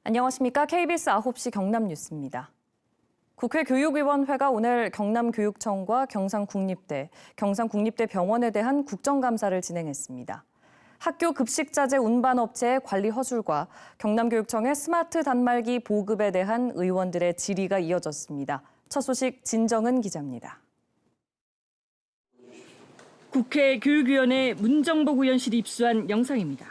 안녕하십니까. KBS 9시 경남뉴스입니다. 국회 교육위원회가 오늘 경남교육청과 경상국립대, 경상국립대병원에 대한 국정감사를 진행했습니다. 학교 급식자재 운반업체의 관리 허술과 경남교육청의 스마트 단말기 보급에 대한 의원들의 질의가 이어졌습니다. 첫 소식 진정은 기자입니다. 국회 교육위원회 문정복 의원실이 입수한 영상입니다.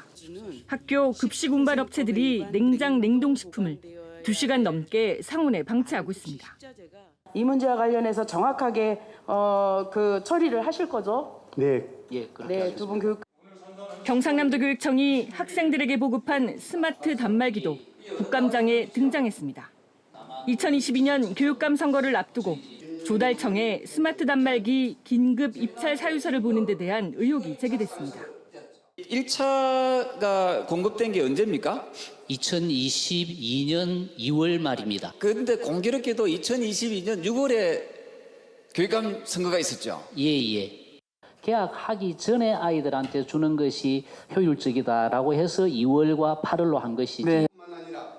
학교 급식 운반 업체들이 냉장 냉동식품을 2시간 넘게 상온에 방치하고 있습니다. 이 문제와 관련해서 정확하게 처리를 하실 거죠? 네. 네, 두 분 교육. 경상남도 교육청이 학생들에게 보급한 스마트 단말기도 국감장에 등장했습니다. 2022년 교육감 선거를 앞두고 조달청에 스마트 단말기 긴급 입찰 사유서를 보는 데 대한 의혹이 제기됐습니다. 1차가 공급된 게 언제입니까? 2022년 2월 말입니다. 그런데 공교롭게도 2022년 6월에 교육감 선거가 있었죠. 예. 개학하기 전에 아이들한테 주는 것이 효율적이다라고 해서 2월과 8월로 한 것이지. 네.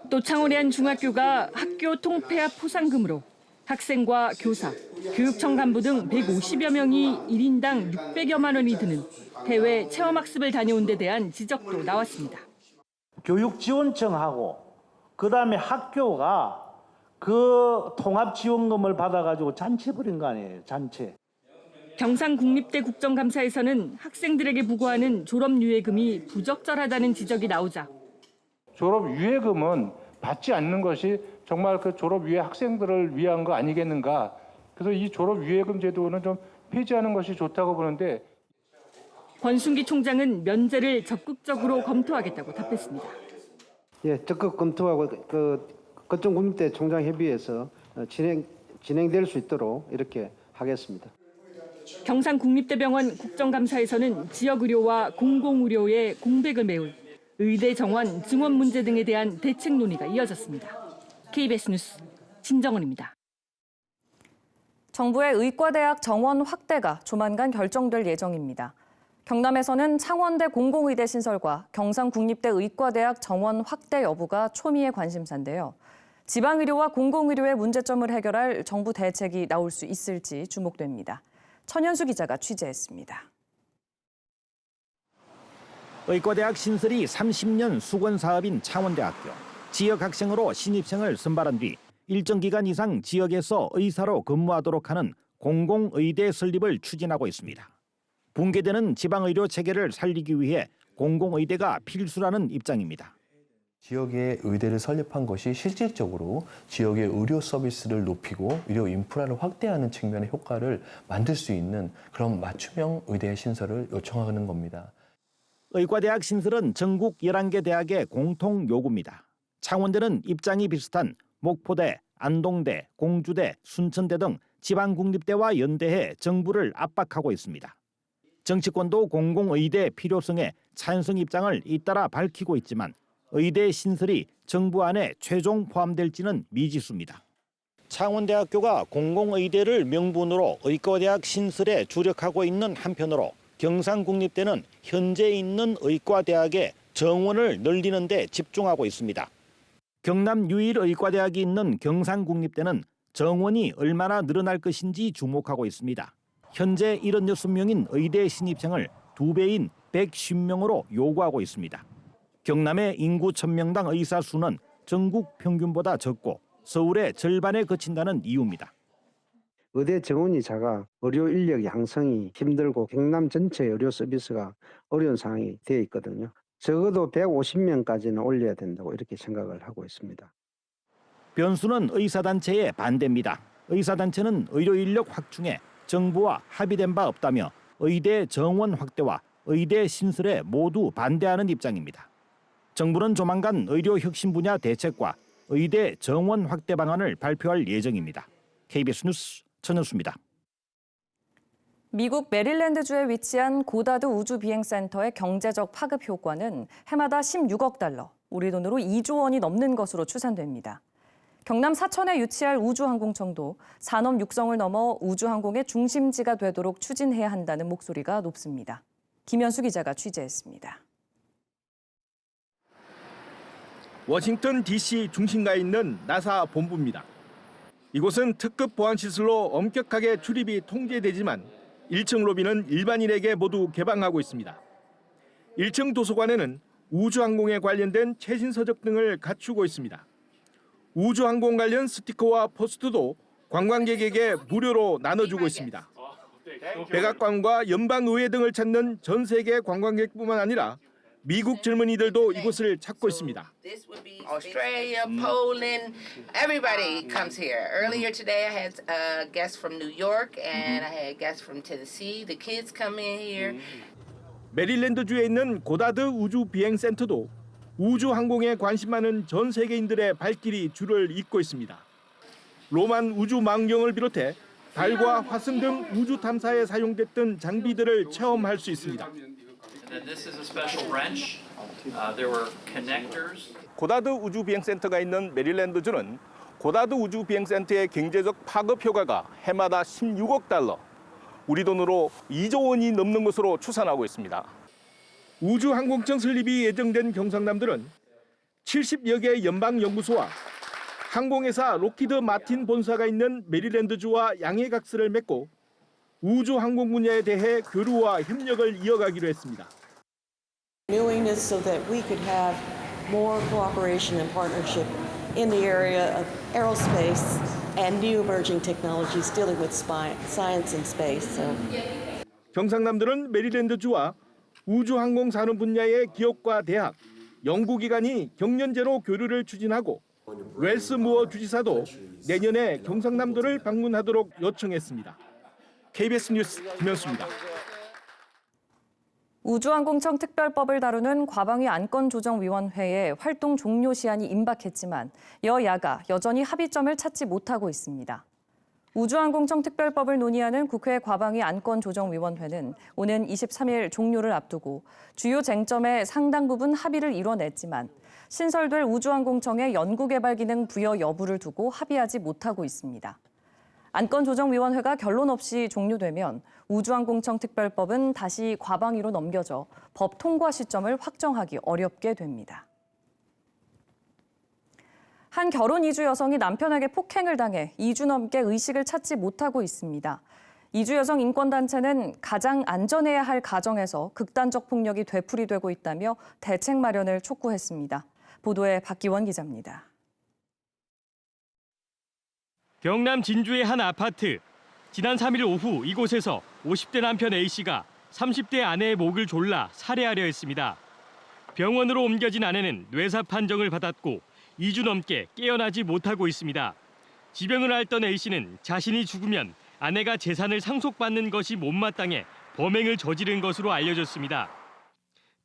또 창원의 한 중학교가 학교 통폐합 포상금으로 학생과 교사, 교육청 간부 등 150여 명이 1인당 600여만 원이 드는 해외 체험학습을 다녀온 데 대한 지적도 나왔습니다. 교육지원청하고 그다음에 학교가 그 통합지원금을 받아가지고 잔치해버린 거 아니에요, 잔치. 경상국립대 국정감사에서는 학생들에게 부과하는 졸업유예금이 부적절하다는 지적이 나오자 졸업유예금은 받지 않는 것이 정말 그 졸업유예 학생들을 위한 거 아니겠는가. 그래서 이 졸업유예금 제도는 좀 폐지하는 것이 좋다고 보는데 권순기 총장은 면제를 적극적으로 검토하겠다고 답했습니다. 예, 적극 검토하고 거점국립대 총장협의회에서 진행될 수 있도록 이렇게 하겠습니다. 경상국립대병원 국정감사에서는 지역의료와 공공의료의 공백을 메울 의대 정원, 증원 문제 등에 대한 대책 논의가 이어졌습니다. KBS 뉴스 진정은입니다. 정부의 의과대학 정원 확대가 조만간 결정될 예정입니다. 경남에서는 창원대 공공의대 신설과 경상국립대 의과대학 정원 확대 여부가 초미의 관심사인데요. 지방의료와 공공의료의 문제점을 해결할 정부 대책이 나올 수 있을지 주목됩니다. 천현수 기자가 취재했습니다. 의과대학 신설이 30년 수건 사업인 창원대학교. 지역 학생으로 신입생을 선발한 뒤 일정 기간 이상 지역에서 의사로 근무하도록 하는 공공의대 설립을 추진하고 있습니다. 붕괴되는 지방의료 체계를 살리기 위해 공공의대가 필수라는 입장입니다. 지역의 의대를 설립한 것이 실질적으로 지역의 의료 서비스를 높이고 의료 인프라를 확대하는 측면의 효과를 만들 수 있는 그런 맞춤형 의대 신설을 요청하는 겁니다. 의과대학 신설은 전국 11개 대학의 공통 요구입니다. 창원대는 입장이 비슷한 목포대, 안동대, 공주대, 순천대 등 지방국립대와 연대해 정부를 압박하고 있습니다. 정치권도 공공의대 필요성에 찬성 입장을 잇따라 밝히고 있지만 의대 신설이 정부 안에 최종 포함될지는 미지수입니다. 창원대학교가 공공의대를 명분으로 의과대학 신설에 주력하고 있는 한편으로 경상국립대는 현재 있는 의과대학의 정원을 늘리는 데 집중하고 있습니다. 경남 유일 의과대학이 있는 경상국립대는 정원이 얼마나 늘어날 것인지 주목하고 있습니다. 현재 76명인 의대 신입생을 2배인 150명으로 요구하고 있습니다. 경남의 인구 1000명당 의사 수는 전국 평균보다 적고 서울의 절반에 그친다는 이유입니다. 의대 정원이 작아 의료 인력 양성이 힘들고 경남 전체 의료 서비스가 어려운 상황이 되어 있거든요. 적어도 150명까지는 올려야 된다고 이렇게 생각을 하고 있습니다. 변수는 의사단체의 반대입니다. 의사단체는 의료 인력 확충에 정부와 합의된 바 없다며 의대 정원 확대와 의대 신설에 모두 반대하는 입장입니다. 정부는 조만간 의료 혁신 분야 대책과 의대 정원 확대 방안을 발표할 예정입니다. KBS 뉴스 천현수입니다. 미국 메릴랜드주에 위치한 고다드 우주비행센터의 경제적 파급 효과는 해마다 16억 달러, 우리 돈으로 2조 원이 넘는 것으로 추산됩니다. 경남 사천에 유치할 우주항공청도 산업 육성을 넘어 우주항공의 중심지가 되도록 추진해야 한다는 목소리가 높습니다. 김현수 기자가 취재했습니다. 워싱턴 DC 중심가에 있는 나사 본부입니다. 이곳은 특급 보안시설로 엄격하게 출입이 통제되지만 1층 로비는 일반인에게 모두 개방하고 있습니다. 1층 도서관에는 우주항공에 관련된 최신 서적 등을 갖추고 있습니다. 우주항공 관련 스티커와 포스터도 관광객에게 무료로 나눠주고 있습니다. 백악관과 연방의회 등을 찾는 전 세계 관광객뿐만 아니라 미국 젊은이들도 이곳을 찾고 있습니다. Australia, Poland, everybody comes here. Earlier today I had guests from New York and I had guests from Tennessee. The kids come in here. 메릴랜드주에 있는 고다드 우주 비행 센터도 우주 항공에 관심 많은 전 세계인들의 발길이 줄을 잇고 있습니다. 로만 우주 망원경을 비롯해 달과 화성 등 우주 탐사에 사용됐던 장비들을 체험할 수 있습니다. 고다드 우주 비행 센터가 있는 메릴랜드주는 고다드 우주 비행 센터의 경제적 파급 효과가 해마다 16억 달러, 우리 돈으로 2조 원이 넘는 것으로 추산하고 있습니다. 우주항공청 설립이 예정된 경상남들은 70여 개 연방연구소와 항공회사 로키드 마틴 본사가 있는 메릴랜드주와 양해각서를 맺고 우주항공 분야에 대해 교류와 협력을 이어가기로 했습니다. Doing this so that we could have more cooperation and partnership in the area of aerospace and new emerging technologies dealing with science and space. 경상남들은 메릴랜드주와 우주항공 산업 분야의 기업과 대학, 연구기관이 경연제로 교류를 추진하고 웰스 무어 주지사도 내년에 경상남도를 방문하도록 요청했습니다. KBS 뉴스 김현수입니다. 우주항공청 특별법을 다루는 과방위 안건조정위원회의 활동 종료 시한이 임박했지만 여야가 여전히 합의점을 찾지 못하고 있습니다. 우주항공청 특별법을 논의하는 국회 과방위 안건조정위원회는 오는 23일 종료를 앞두고 주요 쟁점의 상당 부분 합의를 이뤄냈지만 신설될 우주항공청의 연구개발 기능 부여 여부를 두고 합의하지 못하고 있습니다. 안건조정위원회가 결론 없이 종료되면 우주항공청 특별법은 다시 과방위로 넘겨져 법 통과 시점을 확정하기 어렵게 됩니다. 한 결혼 이주 여성이 남편에게 폭행을 당해 2주 넘게 의식을 찾지 못하고 있습니다. 이주 여성 인권단체는 가장 안전해야 할 가정에서 극단적 폭력이 되풀이되고 있다며 대책 마련을 촉구했습니다. 보도에 박기원 기자입니다. 경남 진주의 한 아파트. 지난 3일 오후 이곳에서 50대 남편 A씨가 30대 아내의 목을 졸라 살해하려 했습니다. 병원으로 옮겨진 아내는 뇌사 판정을 받았고 2주 넘게 깨어나지 못하고 있습니다. 지병을 앓던 A씨는 자신이 죽으면 아내가 재산을 상속받는 것이 못마땅해 범행을 저지른 것으로 알려졌습니다.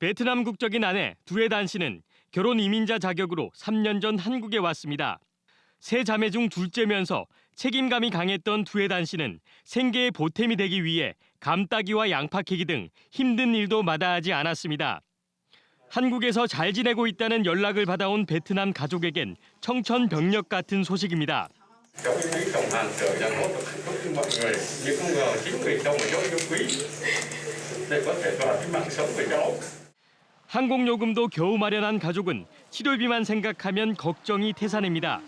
베트남 국적인 아내 두에단 씨는 결혼 이민자 자격으로 3년 전 한국에 왔습니다. 세 자매 중 둘째면서 책임감이 강했던 두에단 씨는 생계의 보탬이 되기 위해 감따기와 양파 캐기 등 힘든 일도 마다하지 않았습니다. 한국에서 잘 지내고 있다는 연락을 받아온 베트남 가족에겐 청천벽력 같은 소식입니다. 항공요금도 겨우 마련한 가족은 치료비만 생각하면 걱정이 태산입니다.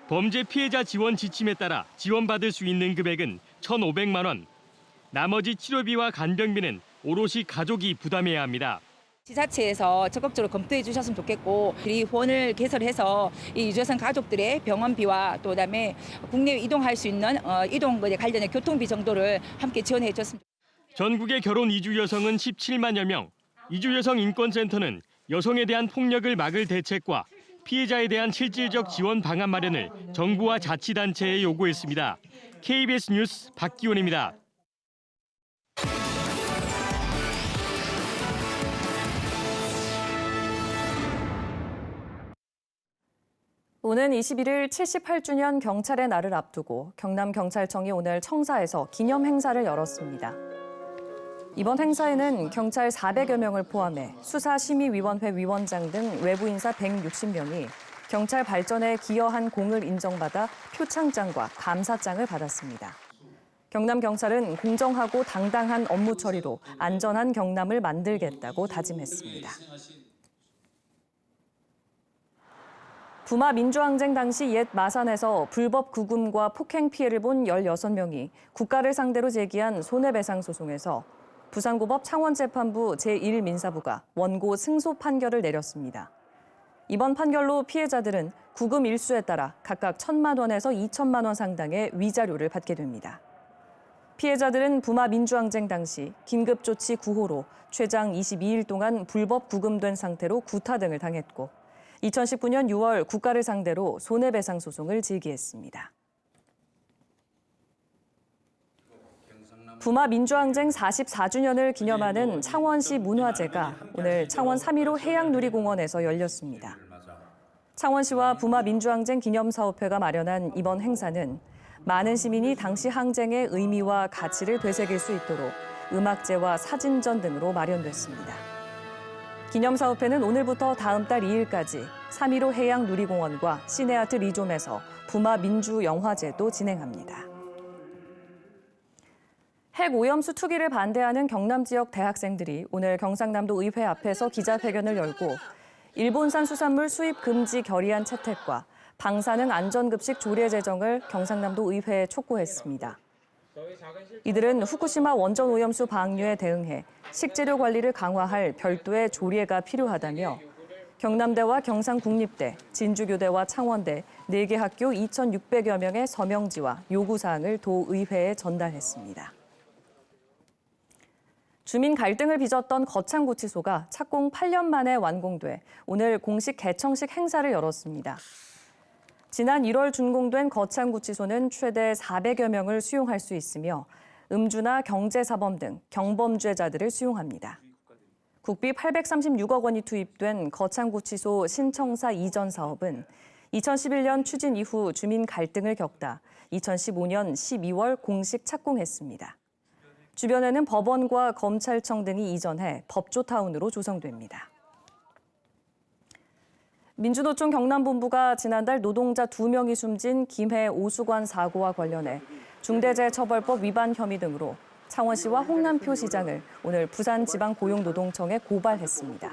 범죄 피해자 지원 지침에 따라 지원받을 수 있는 금액은 1,500만 원. 나머지 치료비와 간병비는 오롯이 가족이 부담해야 합니다. 지자체에서 적극적으로 검토해 주셨으면 좋겠고 비리혼을 개설해서 이 유저선 가족들의 병원비와 또 그다음에 국내 이동할 수 있는 이동거래 관련된 교통비 정도를 함께 지원해 줬으면 좋겠습니다. 전국의 결혼 이주 여성은 17만여 명. 이주 여성 인권센터는 여성에 대한 폭력을 막을 대책과 피해자에 대한 실질적 지원 방안 마련을 정부와 자치단체에 요구했습니다. KBS 뉴스 박기원입니다. 오는 21일 78주년 경찰의 날을 앞두고 경남경찰청이 오늘 청사에서 기념 행사를 열었습니다. 이번 행사에는 경찰 400여 명을 포함해 수사심의위원회 위원장 등 외부 인사 160명이 경찰 발전에 기여한 공을 인정받아 표창장과 감사장을 받았습니다. 경남경찰은 공정하고 당당한 업무 처리로 안전한 경남을 만들겠다고 다짐했습니다. 부마 민주항쟁 당시 옛 마산에서 불법 구금과 폭행 피해를 본 16명이 국가를 상대로 제기한 손해배상 소송에서 부산고법 창원재판부 제1민사부가 원고 승소 판결을 내렸습니다. 이번 판결로 피해자들은 구금 일수에 따라 각각 1,000만 원에서 2천만 원 상당의 위자료를 받게 됩니다. 피해자들은 부마 민주항쟁 당시 긴급조치 9호로 최장 22일 동안 불법 구금된 상태로 구타 등을 당했고 2019년 6월 국가를 상대로 손해배상 소송을 제기했습니다. 부마 민주항쟁 44주년을 기념하는 창원시 문화제가 오늘 창원 3.15 해양누리공원에서 열렸습니다. 창원시와 부마 민주항쟁 기념사업회가 마련한 이번 행사는 많은 시민이 당시 항쟁의 의미와 가치를 되새길 수 있도록 음악제와 사진전 등으로 마련됐습니다. 기념사업회는 오늘부터 다음 달 2일까지 3.15 해양누리공원과 시내아트 리좀에서 부마 민주영화제도 진행합니다. 핵 오염수 투기를 반대하는 경남 지역 대학생들이 오늘 경상남도 의회 앞에서 기자회견을 열고 일본산 수산물 수입 금지 결의안 채택과 방사능 안전급식 조례 제정을 경상남도 의회에 촉구했습니다. 이들은 후쿠시마 원전 오염수 방류에 대응해 식재료 관리를 강화할 별도의 조례가 필요하다며 경남대와 경상국립대, 진주교대와 창원대 4개 학교 2,600여 명의 서명지와 요구사항을 도의회에 전달했습니다. 주민 갈등을 빚었던 거창구치소가 착공 8년 만에 완공돼 오늘 공식 개청식 행사를 열었습니다. 지난 1월 준공된 거창구치소는 최대 400여 명을 수용할 수 있으며 음주나 경제사범 등 경범죄자들을 수용합니다. 국비 836억 원이 투입된 거창구치소 신청사 이전 사업은 2011년 추진 이후 주민 갈등을 겪다 2015년 12월 공식 착공했습니다. 주변에는 법원과 검찰청 등이 이전해 법조타운으로 조성됩니다. 민주노총 경남본부가 지난달 노동자 2명이 숨진 김해 오수관 사고와 관련해 중대재해처벌법 위반 혐의 등으로 창원시와 홍남표 시장을 오늘 부산지방고용노동청에 고발했습니다.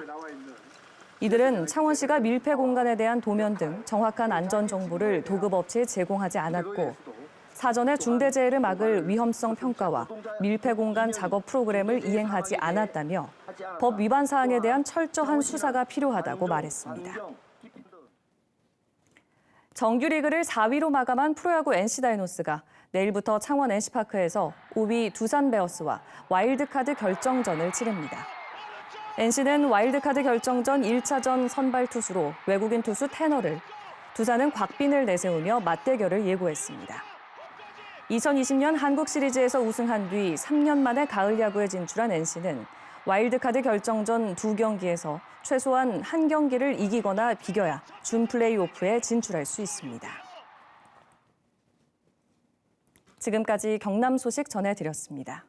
이들은 창원시가 밀폐 공간에 대한 도면 등 정확한 안전 정보를 도급업체에 제공하지 않았고 사전에 중대재해를 막을 위험성 평가와 밀폐 공간 작업 프로그램을 이행하지 않았다며 법 위반 사항에 대한 철저한 수사가 필요하다고 말했습니다. 정규리그를 4위로 마감한 프로야구 NC다이노스가 내일부터 창원 NC파크에서 5위 두산베어스와 와일드카드 결정전을 치릅니다. NC는 와일드카드 결정전 1차전 선발 투수로 외국인 투수 테너를, 두산은 곽빈을 내세우며 맞대결을 예고했습니다. 2020년 한국 시리즈에서 우승한 뒤 3년 만에 가을 야구에 진출한 NC는 와일드카드 결정전 2경기에서 최소한 1경기를 이기거나 비겨야 준 플레이오프에 진출할 수 있습니다. 지금까지 경남 소식 전해드렸습니다.